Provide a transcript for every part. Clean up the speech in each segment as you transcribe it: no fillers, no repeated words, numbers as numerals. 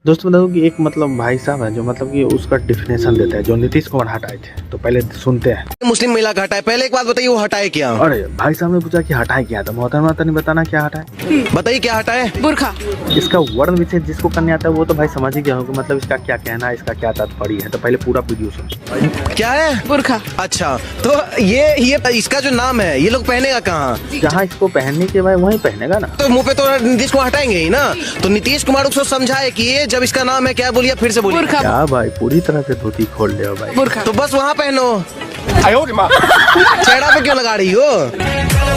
दोस्तों बताओ कि एक मतलब भाई साहब है जो मतलब कि उसका डिफिनेशन देता है, जो नीतीश कुमार हटाए थे। तो पहले सुनते हैं। मुस्लिम महिला का हटाए, पहले एक बात बताइए, वो हटाए क्या? अरे भाई साहब ने पूछा कि हटाए क्या, तो मोहतरमा तो नहीं बताना क्या हटाए। बताइए क्या हटाए? बुर्खा। इसका वर्ण विशेष जिसको करने आता है वो तो भाई समझ ही गया होगा, मतलब इसका क्या कहना है, इसका क्या तात्पर्य है। तो पहले पूरा वीडियो सुन। क्या है? बुर्खा। अच्छा, तो ये इसका जो नाम है, ये लोग पहनेगा कहाँ? जहाँ इसको पहनने के बाद वहीं पहनेगा ना। तो मुंह पे तो नीतीश कुमार हटाएंगे ही ना। तो नीतीश कुमार उसको समझाए कि ये जब इसका नाम है, क्या बोलिए, फिर से बोलिए। बुर्खा। क्या भाई पूरी तरह से धोती खोल ले भाई। बुर्खा। तो बस वहाँ पहनो। चेहरा पे क्यों लगा रही हो?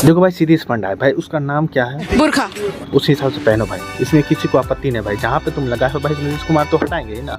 देखो भाई सीधी स्पंड है भाई, उसका नाम क्या है बुर्खा। उस हिसाब से पहनो भाई, इसमें किसी को आपत्ति नहीं भाई। जहाँ पे तुम लगाए हो भाई नीतीश कुमार तो हटाएंगे ही ना।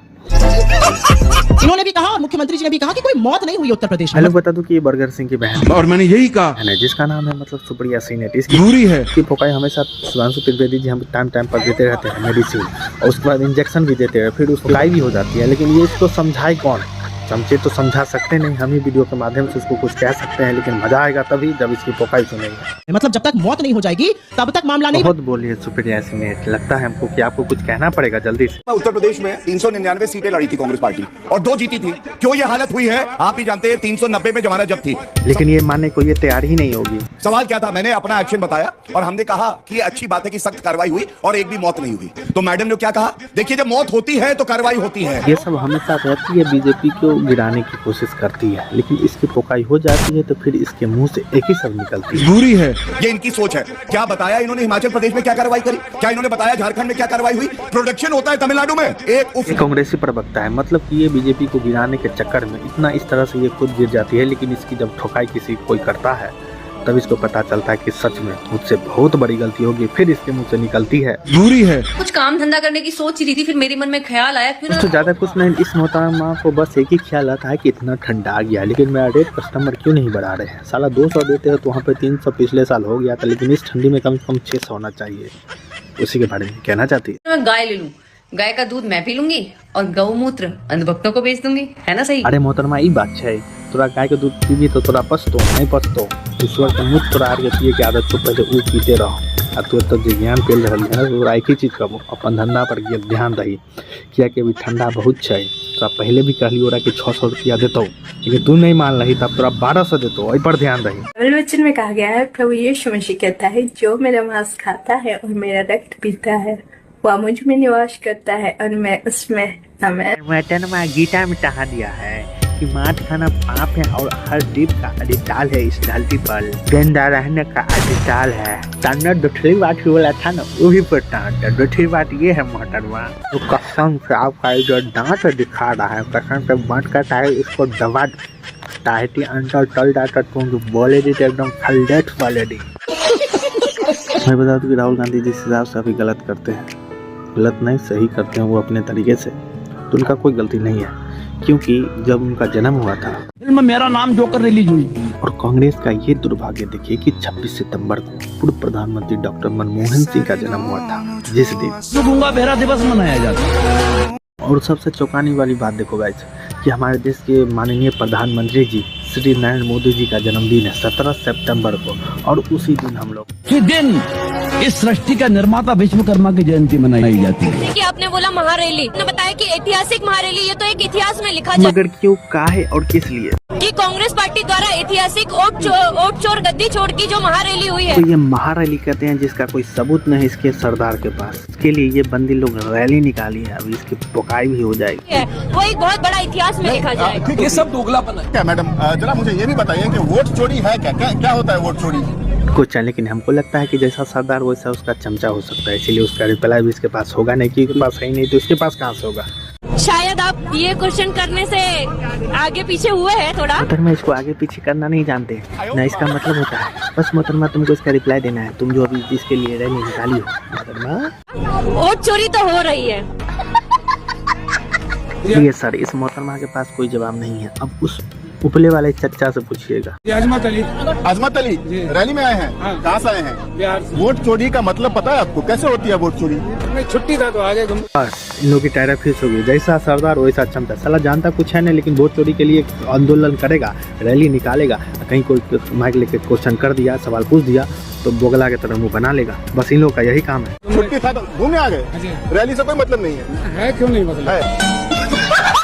इन्होंने भी कहा और मुख्यमंत्री जी ने भी कहा कि कोई मौत नहीं हुई उत्तर प्रदेश में। हेलो, बता दूं कि ये बर्गर सिंह की बहन और मैंने यही कहा है जिसका नाम है मतलब सुप्रिया सिंह। जरूरी है इसकी फोकाई हमेशा सुधांशु त्रिवेदी जी हम टाइम टाइम पर देते रहते हैं मेडिसिन, और उसके बाद इंजेक्शन भी देते हैं, फिर उसको फोकाई भी हो जाती है। लेकिन ये इसको समझाए कौन? चमचे तो समझा सकते नहीं, हम ही वीडियो के माध्यम से उसको कुछ कह सकते हैं, लेकिन मजा आएगा तभी जब इसकी फोकाई सुनेंगे। मतलब जब तक मौत नहीं हो जाएगी तब तक मामला नहीं। बहुत बोलिए सुप्रिया सिंह, लगता है हमको कि आपको कुछ कहना पड़ेगा जल्दी से। उत्तर प्रदेश में 399 सीटें लड़ी थी कांग्रेस पार्टी और 2 जीती थी। क्यों ये हालत हुई है आप ही जानते हैं। 390 में जमानत जब्त थी, लेकिन ये मानने को ये तैयार ही नहीं होगी। सवाल क्या था? मैंने अपना एक्शन बताया और हमने कहा कि ये अच्छी बात है कि सख्त कार्रवाई हुई और एक भी मौत नहीं हुई। तो मैडम ने क्या कहा? देखिए जब मौत होती है तो कार्रवाई होती है। ये सब हमेशा रहती है, बीजेपी को गिराने की कोशिश करती है, लेकिन इसकी पोकाई हो जाती है तो फिर इसके मुंह से एक ही शब्द निकलती है, जरूरी है। ये इनकी सोच है। क्या बताया इन्होंने हिमाचल प्रदेश में क्या कार्रवाई करी? क्या इन्होंने बताया झारखंड में क्या कार्रवाई हुई? प्रोडक्शन होता है तमिलनाडु में। एक कांग्रेसी प्रवक्ता है, मतलब कि ये बीजेपी को गिराने के चक्कर में इतना इस तरह से ये खुद गिर जाती है, लेकिन इसकी जब ठोकाई किसी कोई करता है तब इसको पता चलता है कि सच में मुझसे बहुत बड़ी गलती होगी, फिर इसके मुंह से निकलती है जरूरी है। कुछ काम धंधा करने की सोच रही थी, फिर मेरे मन में ख्याल आया फिर तो ज्यादा कुछ नहीं। इस मोहतरमा को बस एक ही ख्याल आता है कि इतना ठंडा आ गया, लेकिन मेरा रेट कस्टमर क्यों नहीं बढ़ा रहे हैं। साला 200 देते हो तो वहाँ पे 300 पिछले साल हो गया था, लेकिन इस ठंडी में कम से कम 600 होना चाहिए। उसी के बारे में कहना चाहती है। मैं गाय ले लूं, गाय का दूध मैं पी लूंगी और गौमूत्र अंधभक्तों को बेच दूंगी, है ना सही? अरे मोहतरमा ये बात है, तोरा गाय के दूध पीबी तो तोरा पछतो नहीं पछतो। ईश्वर के मुझ तोरा आगे पिए की आदत तो पहले ऊ पीते रहो। अब तू तो ज्ञान पेल रही है, तोरा एक ही चीज करो, अपन धंधा पर ध्यान रही। किया कि अभी ठंडा बहुत है, तो पहले भी कहली ओरा कि 600 रुपया देता, लेकिन तू नहीं मान रही, तब तोरा 1200 देता, वही पर ध्यान रही। वचन में कहा गया है, प्रभु यीशु मसीह कहता है, जो मेरा मांस खाता है और मेरा रक्त पीता है वह मुझ में निवास करता है और मैं उसमें। मैटनमा गीता में कहा दिया है कि मांस खाना पाप है और हर जीव का अधिकार है इस धरती पर जिंदा रहने का अधिकार है। तन्ना दूसरी बात की बोला था ना, वो भी पता था। दूसरी बात ये है मोहतरमा, तो कसम से आपका जो दांत दिखा रहा है, कसम से बंद करता है, इसको दबा ताकि अंदर चल जाता, तुम जो बोले दी एकदम खलडेट वाले दी। मैं बता दूं कि राहुल गांधी जिस हिसाब से अभी गलत करते हैं, गलत नहीं सही करते हैं वो अपने तरीके से, तो उनका कोई गलती नहीं है। क्योंकि जब उनका जन्म हुआ था फिल्म मेरा नाम जोकर रिलीज हुई और कांग्रेस का ये दुर्भाग्य देखिए कि 26 सितंबर को पूर्व प्रधानमंत्री डॉक्टर मनमोहन सिंह का जन्म हुआ था, जिस दिन गूंगा बहरा दिवस मनाया जाता है। और सबसे चौंकाने वाली बात देखो गाइस कि हमारे देश के माननीय प्रधानमंत्री जी श्री नरेंद्र मोदी जी का जन्मदिन है 17 सितंबर को, और उसी दिन हम लोग दिन इस सृष्टि का निर्माता विश्वकर्मा की जयंती मनाई जाती है। कि आपने बोला महारैली, ने बताया कि ऐतिहासिक महारैली, ये तो एक इतिहास में लिखा जाए। मगर क्यों, काहे और किस लिए? कि कांग्रेस पार्टी द्वारा ऐतिहासिक ओट चोर गद्दी छोड़ की जो महारैली हुई है। तो ये महारैली कहते हैं जिसका कोई सबूत नहीं इसके सरदार के पास। इसके लिए ये बंदी लोग रैली निकाली है, अभी इसकी पोकाई भी हो जाएगी। वो एक बहुत बड़ा इतिहास में लिखा जाएगा। ये सब दोगलापन है क्या मैडम? जरा मुझे ये भी बताइए कि वोट चोरी है क्या? क्या होता है वोट चोरी? कुछ है, लेकिन हमको लगता है कि जैसा सरदार वैसा उसका चमचा हो सकता है, इसलिए उसका रिप्लाई भी इसके पास होगा नहीं, कि पास है ही नहीं तो उसके पास कहाँ से होगा। शायद आप ये क्वेश्चन करने से आगे पीछे हुए हैं थोड़ा। मोहतरमा इसको आगे पीछे करना नहीं जानते ना, इसका मतलब होता है बस मोहतरमा तुमको इसका रिप्लाई देना है, तुम जो अभी जिसके लिए रैली निकाली हो। मोहतरमा वोट चोरी तो हो रही है। ये सर, इस मोहतरमा के पास कोई जवाब नहीं है। अब उस उपले वाले चच्चा से पूछिएगा। अजमत अली रैली में आए हैं, कहाँ से आए हैं? बिहार से। वोट चोरी का मतलब पता है आपको? कैसे होती है वोट चोरी? छुट्टी था तो आ गए। बस इन लोगों की टायरा फिक्स हो गई, जैसा सरदार वैसा चमचा। साला जानता कुछ है नहीं, लेकिन वोट चोरी के लिए आंदोलन करेगा, रैली निकालेगा। कहीं कोई माइक लेके क्वेश्चन कर दिया, सवाल पूछ दिया तो बोगला के तरह मुंह बना लेगा। बस इन लोग का यही काम है। छुट्टी था तो घूमने आ गए, रैली से कोई मतलब नहीं है। क्यों नहीं मतलब है